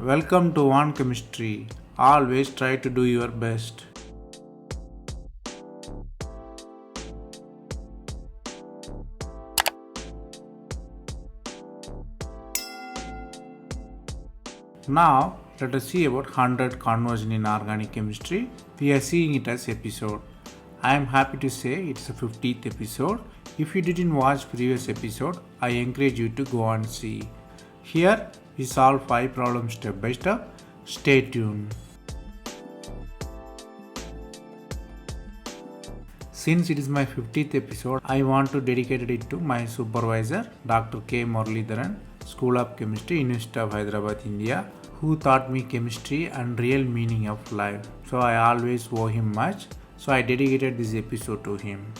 Welcome to One Chemistry. Always try to do your best. Now, let us see about 100 conversion in organic chemistry. We are seeing it as episode. I am happy to say it's the 50th episode. If you didn't watch previous episode, I encourage you to go and see. Here, we solve 5 problems step by step. Stay tuned. Since it is my 50th episode, I want to dedicate it to my supervisor, Dr. K. Muralidharan, School of Chemistry, University of Hyderabad, India, who taught me chemistry and real meaning of life. So I always owe him much. So I dedicated this episode to him.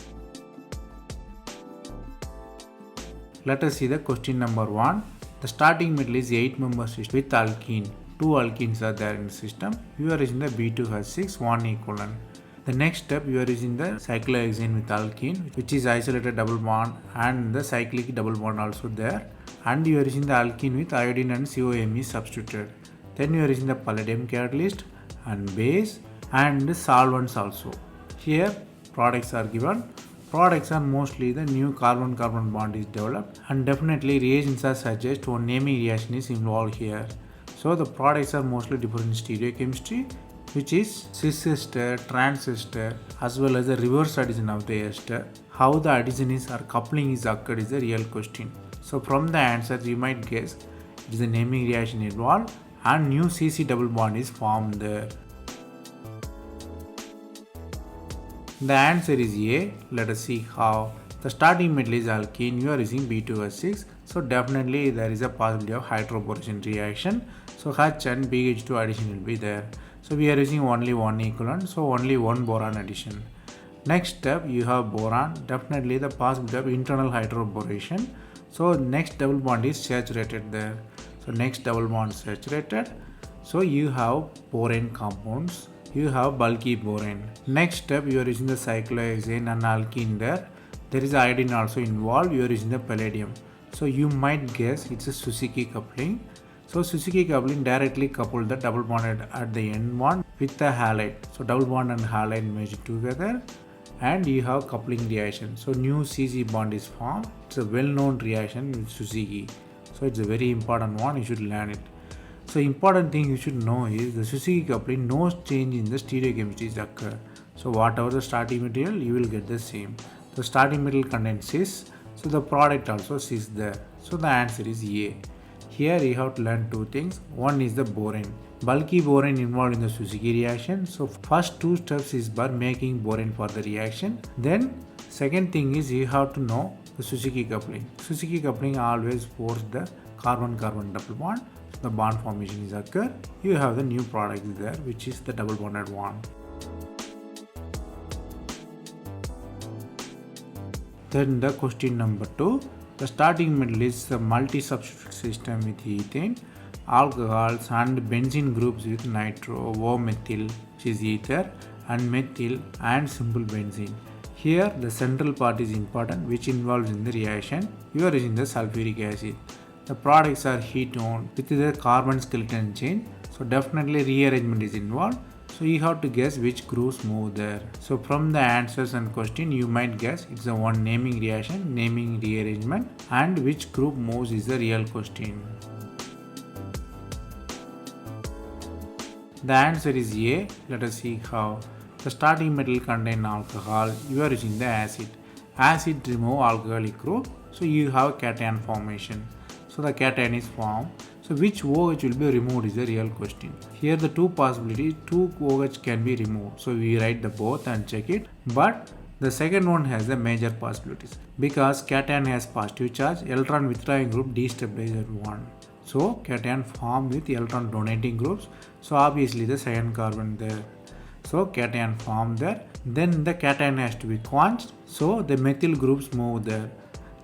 Let us see the question number 1. The starting metal is 8-member system with alkene. 2 alkenes are there in the system. You are using the B2H6 1 equivalent. The next step, you are using the cyclohexane with alkene, which is isolated double bond, and the cyclic double bond also there. And you are using the alkene with iodine and COMe substituted. Then you are using the palladium catalyst and base and the solvents also. Here products are given. Products are mostly the new carbon-carbon bond is developed, and definitely reagents are suggest one naming reaction is involved here. So the products are mostly different in stereochemistry, which is cis ester, trans ester, as well as the reverse addition of the ester. How the addition is or coupling is occurred is the real question. So from the answers you might guess it is a naming reaction involved and new CC double bond is formed there. The answer is A. Let us see how. The starting metal is alkene, you are using B2H6, so definitely there is a possibility of hydroboration reaction. So H and BH2 addition will be there. So we are using only one equivalent, so only one boron addition. Next step, you have boron, definitely the possibility of internal hydroboration. So next double bond is saturated there. So next double bond saturated. So you have boron compounds. You have bulky boron. Next step, you are using the cyclohexane and alkene there. There is iodine also involved. You are using the palladium. So you might guess it's a Suzuki coupling. So Suzuki coupling directly coupled the double bond at the end one with the halide. So double bond and halide merged together, and you have coupling reaction. So new CC bond is formed. It's a well-known reaction with Suzuki. So it's a very important one. You should learn it. So important thing you should know is the Suzuki coupling, no change in the stereochemistry is occur. So whatever the starting material, you will get the same. The starting material contains cis, so the product also cis there. So the answer is A. Here you have to learn two things. One is the boron. Bulky boron involved in the Suzuki reaction. So first 2 steps is by making boron for the reaction. Then second thing is you have to know the Suzuki coupling. Suzuki coupling always force the carbon-carbon double bond. The bond formation is occur. You have the new product there, which is the double bonded one. Then the question number 2. The starting metal is a multi-substitute system with ethane, alcohols and benzene groups with nitro, O-methyl, which is ether, and methyl and simple benzene. Here the central part is important, which involves in the reaction. You are using the sulfuric acid. The products are ketone with the carbon skeleton chain. So definitely rearrangement is involved. So you have to guess which groups move there. So from the answers and question you might guess it's a one naming reaction, naming rearrangement, and which group moves is the real question. The answer is A. Let us see how. The starting metal contains alcohol. You are using the acid. Acid remove alcoholic group. So you have cation formation. So the cation is formed. So which OH will be removed is the real question. Here the two possibilities, 2 OH can be removed. So we write the both and check it. But the second one has the major possibilities. Because cation has positive charge, electron withdrawing group destabilized one. So cation formed with electron donating groups. So obviously the second carbon there. So cation formed there. Then the cation has to be quenched. So the methyl groups move there.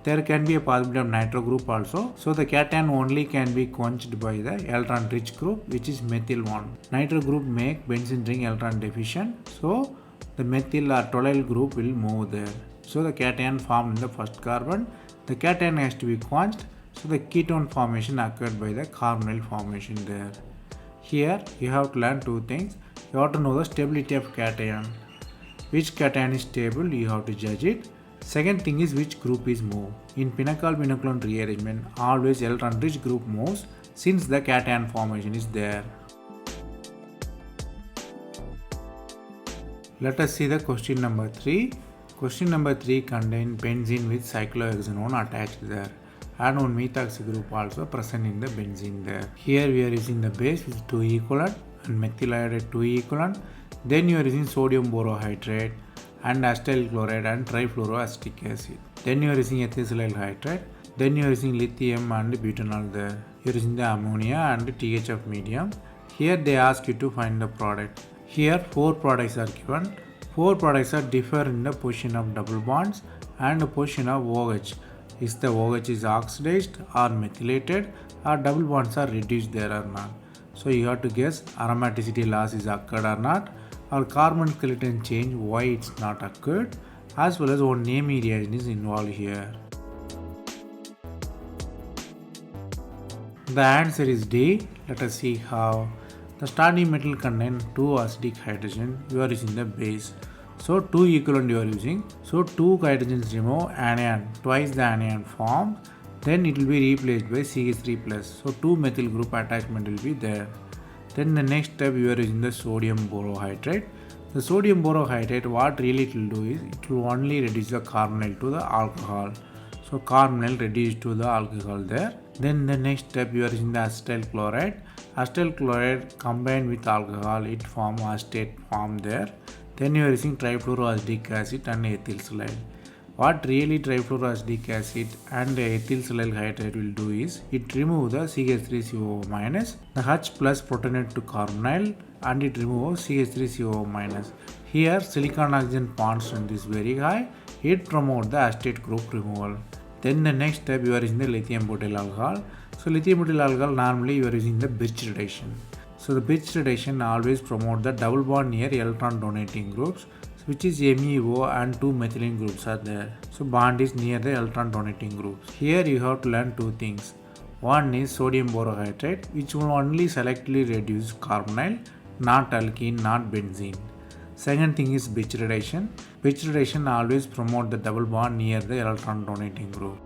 There can be a possibility of nitro group also. So the cation only can be quenched by the electron rich group, which is methyl one. Nitro group make benzene ring electron deficient. So the methyl or toluene group will move there. So the cation formed in the first carbon. The cation has to be quenched. So the ketone formation occurred by the carbonyl formation there. Here you have to learn two things. You have to know the stability of cation. Which cation is stable, you have to judge it. Second thing is which group is moved. In pinnacle-vinculum rearrangement, always electron-rich group moves since the cation formation is there. Let us see the question number 3. Question number 3 contains benzene with cyclohexanone attached there, and one methoxy group also present in the benzene there. Here we are using the base with 2 equivalent and methyl iodide 2 equivalent. Then you are using sodium borohydride and acetyl chloride and trifluoroacetic acid. Then you are using ethyl hydride. Then you are using lithium and butanol there. You are using the ammonia and THF medium. Here they ask you to find the product. Here 4 products are given. 4 products are differ in the position of double bonds and the position of OH. Is the OH is oxidized or methylated, or double bonds are reduced there or not. So you have to guess aromaticity loss is occurred or not, or carbon skeleton change why it's not occurred, as well as one name reagent is involved here. The answer is D. Let us see how. The starting metal contains 2 acidic hydrogen. You are using the base. So 2 equivalent you are using. So 2 hydrogens remove anion. Twice the anion formed. Then it will be replaced by CH3+. So 2 methyl group attachment will be there. Then the next step you are using the sodium borohydride. The sodium borohydride, what really it will do is it will only reduce the carbonyl to the alcohol. So carbonyl reduced to the alcohol there. Then the next step you are using the acetyl chloride. Acetyl chloride combined with alcohol, it form acetate form there. Then you are using trifluoroacetic acid and ethyl saline. What really trifluoroacetic acid and ethyl saline hydride will do is it remove the CH3COO minus, the H plus protonate to carbonyl, and it remove CH3COO minus. Here silicon oxygen bond strength is very high. It promote the acetate group removal. Then the next step you are using the lithium butyl alcohol. So lithium butyl alcohol normally you are using the Birch reduction. So the Birch reduction always promote the double bond near electron donating groups, which is MEO and 2 methylene groups are there. So bond is near the electron donating groups. Here you have to learn two things. One is sodium borohydride, which will only selectively reduce carbonyl, not alkene, not benzene. Second thing is Birch reduction. Birch reduction always promote the double bond near the electron donating group.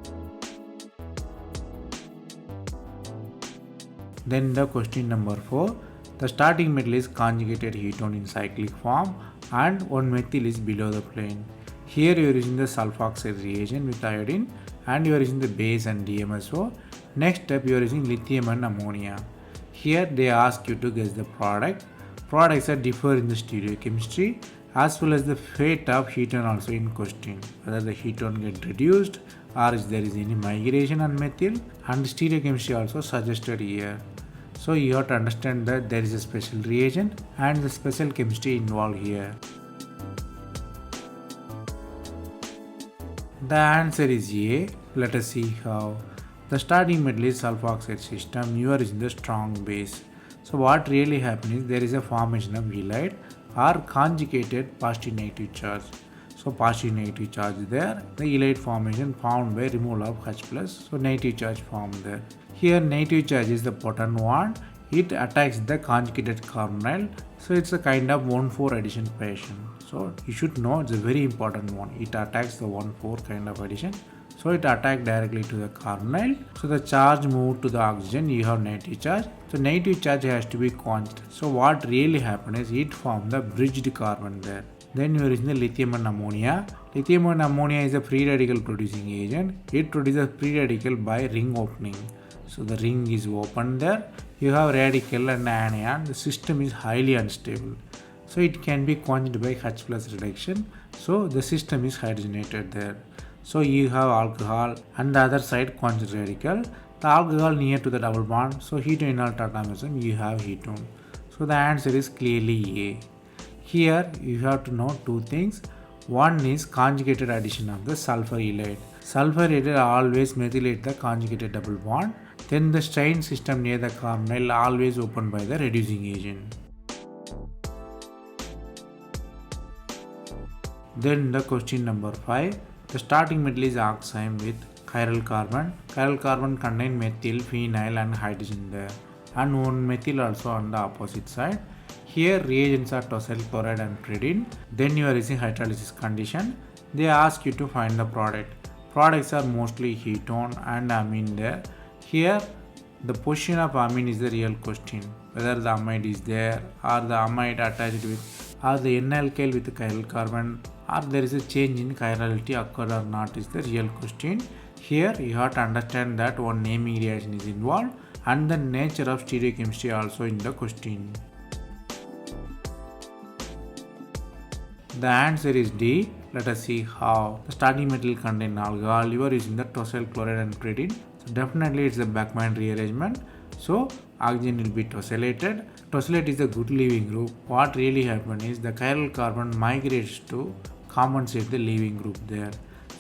Then the question number 4. The starting metal is conjugated ketone in cyclic form and one methyl is below the plane. Here you are using the sulfoxide reagent with iodine and you are using the base and DMSO. Next step you are using lithium and ammonia. Here they ask you to guess the product. Products are differ in the stereochemistry as well as the fate of ketone also in question. Whether the ketone get reduced or if there is any migration on methyl, and stereochemistry also suggested here. So you have to understand that there is a special reagent and the special chemistry involved here. The answer is A. Let us see how. The starting metal is sulfoxide system. You are using the strong base. So what really happens is there is a formation of halide or conjugated positive negative charge. So positive negative charge there. The halide formation found by removal of H plus. So negative charge formed there. Here negative charge is the potent one. It attacks the conjugated carbonyl. So it's a kind of 1,4 addition patient. So you should know it's a very important one. It attacks the 1,4 kind of addition. So it attacks directly to the carbonyl. So the charge moved to the oxygen, you have negative charge. So negative charge has to be constant. So what really happened is it formed the bridged carbon there. Then you are using the lithium and ammonia. Lithium and ammonia is a free radical producing agent. It produces free radical by ring opening. So the ring is open there. You have radical and anion. The system is highly unstable. So it can be quenched by H plus reduction. So the system is hydrogenated there. So you have alcohol and the other side quenched radical. The alcohol near to the double bond. So ketone inert atomism you have ketone. So the answer is clearly A. Here you have to know two things. One is conjugated addition of the sulfur halide. Sulfur halide always methylate the conjugated double bond. Then the strain system near the carbonyl always opened by the reducing agent. Then the question number 5. The starting metal is oxime with chiral carbon. Chiral carbon contain methyl, phenyl and hydrogen there. and one methyl also on the opposite side. Here reagents are tosyl chloride and pyridine. Then you are using hydrolysis condition. They ask you to find the product. Products are mostly ketone and amine there. Here the position of amine is the real question. Whether the amide is there or the amide attached with or the N-alkyl with the chiral carbon or there is a change in chirality occurred or not is the real question. Here you have to understand that one naming reaction is involved and the nature of stereochemistry also in the question. The answer is D. Let us see how. The starting metal contain alcohol. You are using the tosyl chloride and pyridine. So definitely it's a Beckmann rearrangement. So oxygen will be tosylated. Tosylate is a good leaving group. What really happens is the chiral carbon migrates to compensate the leaving group there.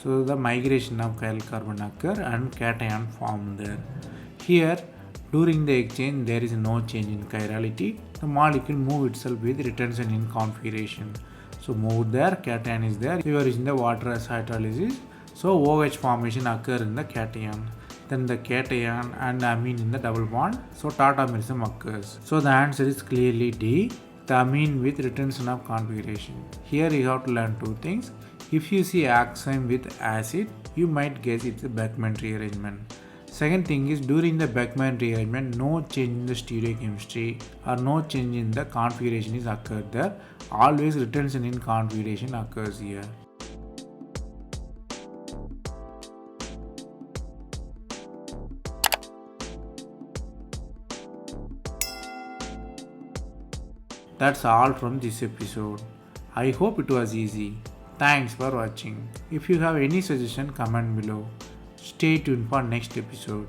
So the migration of chiral carbon occur and cation form there. Here during the exchange there is no change in chirality. The molecule move itself with retention in configuration. So move there, cation is there. You are using the water as hydrolysis. So OH formation occur in the cation. Then the cation and amine in the double bond. So tautomerism occurs. So the answer is clearly D. The amine with retention of configuration. Here you have to learn two things. If you see oxime with acid, you might guess it's a Beckmann rearrangement. Second thing is during the Beckmann rearrangement, no change in the stereochemistry or no change in the configuration is occurred there. Always retention in configuration occurs here. That's all from this episode. I hope it was easy. Thanks for watching. If you have any suggestion, comment below. Stay tuned for next episode.